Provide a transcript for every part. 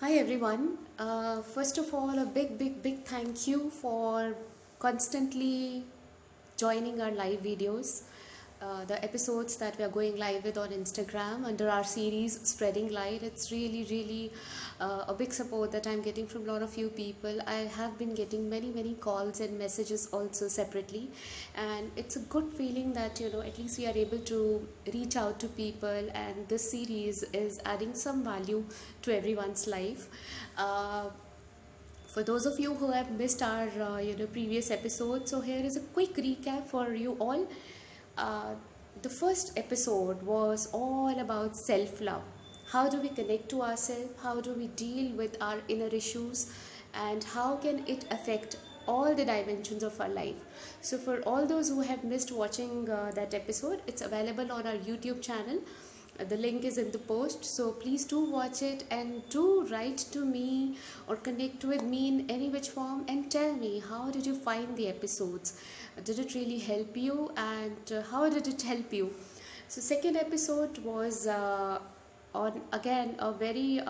Hi everyone. First of all, a big thank you for constantly joining our live videos. The episodes that we are going live with on Instagram under our series Spreading Light. It's really a big support that I'm getting from a lot of you people. I have been getting many calls and messages also separately, and it's a good feeling that at least we are able to reach out to people, and this series is adding some value to everyone's life. Uh, for those of you who have missed our previous episode, so here is a quick recap for you all. uh, the first episode was all about self love. How do we connect to ourselves? How do we deal with our inner issues? And how can it affect all the dimensions of our life? So, for all those who have missed watching that episode, it's available on our YouTube channel. The link is in the post, so please do watch it and do write to me or connect with me in any which form and tell me how did you find the episodes. Did it really help you, and how did it help you? So second episode was on again a very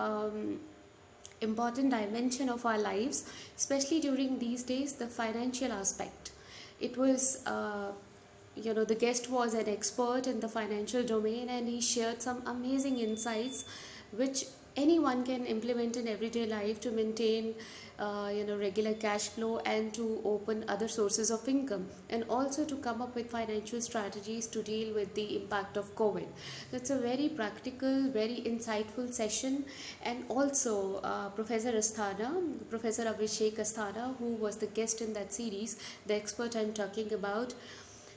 important dimension of our lives, especially during these days, the financial aspect. It was the guest was an expert in the financial domain, and he shared some amazing insights which anyone can implement in everyday life to maintain regular cash flow and to open other sources of income, and also to come up with financial strategies to deal with the impact of COVID. So it's a very practical, very insightful session. And also Professor Abhishek Asthana, who was the guest in that series, the expert I'm talking about,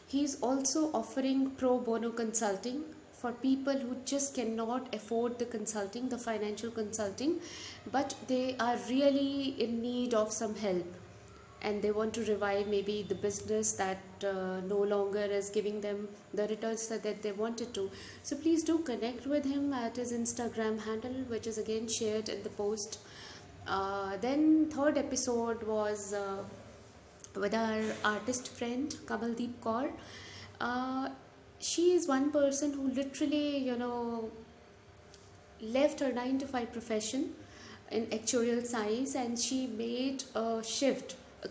he's also offering pro bono consulting for people who just cannot afford the consulting, the financial consulting, but they are really in need of some help, and they want to revive maybe the business that no longer is giving them the returns that they wanted to. So please do connect with him at his Instagram handle, which is again shared in the post. Then third episode was with our artist friend Kamaldeep Kaur. Uh, she is one person who literally, left her 9 to 5 profession in actuarial science, and she made a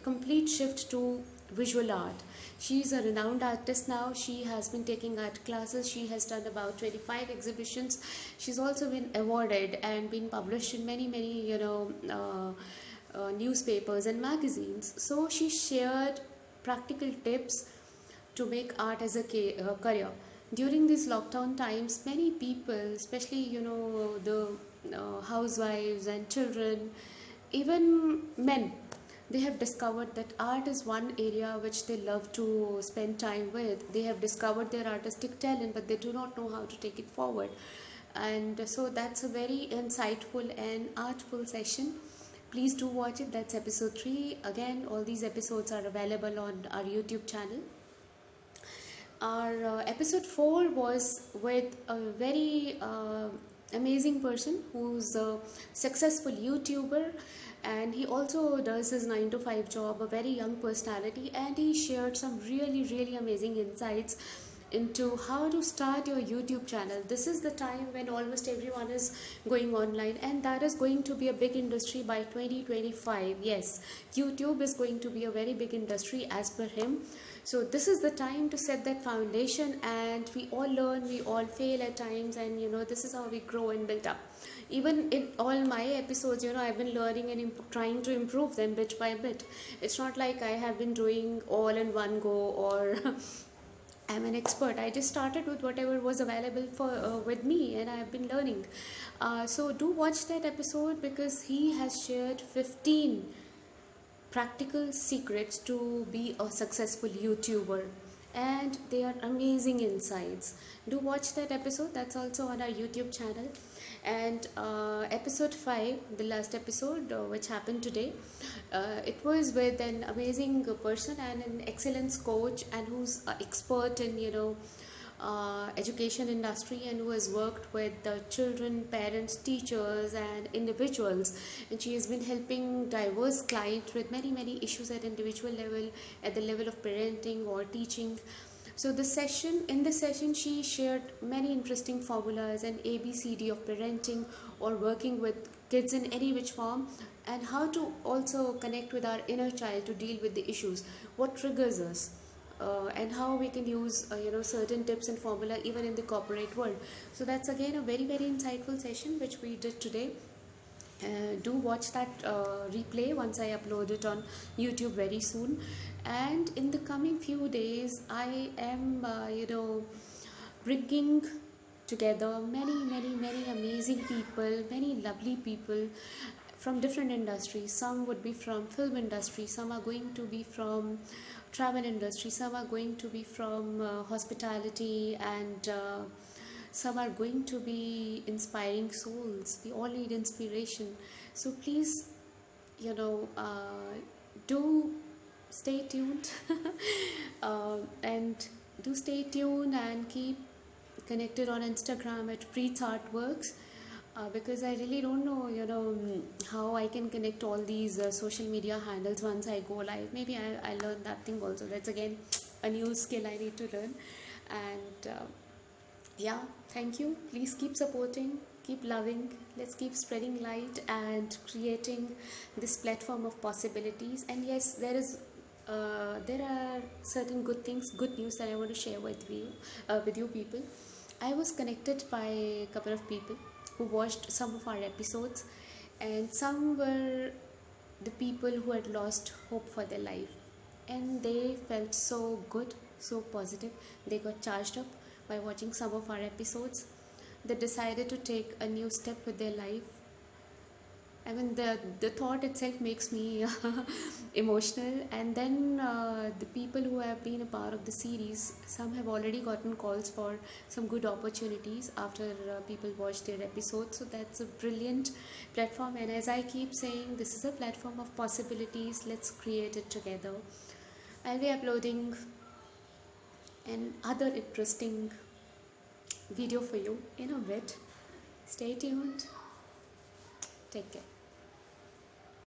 complete shift to visual art. She is a renowned artist now. She has been taking art classes. She has done about 25 exhibitions. She's also been awarded and been published in many newspapers and magazines. So she shared practical tips to make art as a career. During these lockdown times, many people, especially the housewives and children, even men, they have discovered that art is one area which they love to spend time with. They have discovered their artistic talent, but they do not know how to take it forward. And so that's a very insightful and artful session. Please do watch it. That's episode 3. Again, all these episodes are available on our YouTube channel. Our episode 4 was with a very amazing person who's a successful YouTuber, and he also does his 9 to 5 job, a very young personality, and he shared some really amazing insights into how to start your YouTube channel. This is the time when almost everyone is going online, and that is going to be a big industry by 2025. Yes, YouTube is going to be a very big industry as per him. So this is the time to set that foundation, and we all learn, we all fail at times, and this is how we grow and build up. Even in all my episodes, I've been learning and trying to improve them bit by bit. It's not like I have been doing all in one go, or I'm an expert. I just started with whatever was available for with me, and I've been learning. So do watch that episode, because he has shared 15 practical secrets to be a successful YouTuber, and they are amazing insights. Do watch that episode. That's also on our YouTube channel. And episode 5, the last episode which happened today, it was with an amazing person and an excellence coach, and who's an expert in education industry, and who has worked with the children, parents, teachers and individuals. And she has been helping diverse clients with many issues at individual level, at the level of parenting or teaching. So in this session she shared many interesting formulas and ABCD of parenting or working with kids in any which form, and how to also connect with our inner child to deal with the issues, what triggers us, and how we can use certain tips and formula even in the corporate world. So that's again a very very insightful session which we did today. Do watch that replay once I upload it on YouTube very soon. And in the coming few days, I am bringing together many amazing people, many lovely people from different industries. Some would be from film industry, some are going to be from travel industry, some are going to be from hospitality, and some are going to be inspiring souls. We all need inspiration. So please, do stay tuned and do stay tuned and keep connected on Instagram at Preet's Artworks, because I really don't know, how I can connect all these social media handles once I go live. Maybe I learn that thing also. That's again a new skill I need to learn. And yeah, thank you. Please keep supporting, keep loving. Let's keep spreading light and creating this platform of possibilities. And yes, there are certain good things, good news that I want to share with you people. I was connected by a couple of people who watched some of our episodes, and some were the people who had lost hope for their life, and they felt so good, so positive. They got charged up by watching some of our episodes. They decided to take a new step with their life. I mean, the thought itself makes me emotional. And then the people who have been a part of the series, some have already gotten calls for some good opportunities after people watch their episodes. So that's a brilliant platform. And as I keep saying, this is a platform of possibilities. Let's create it together. I'll be uploading an other interesting video for you in a bit. Stay tuned. Take care.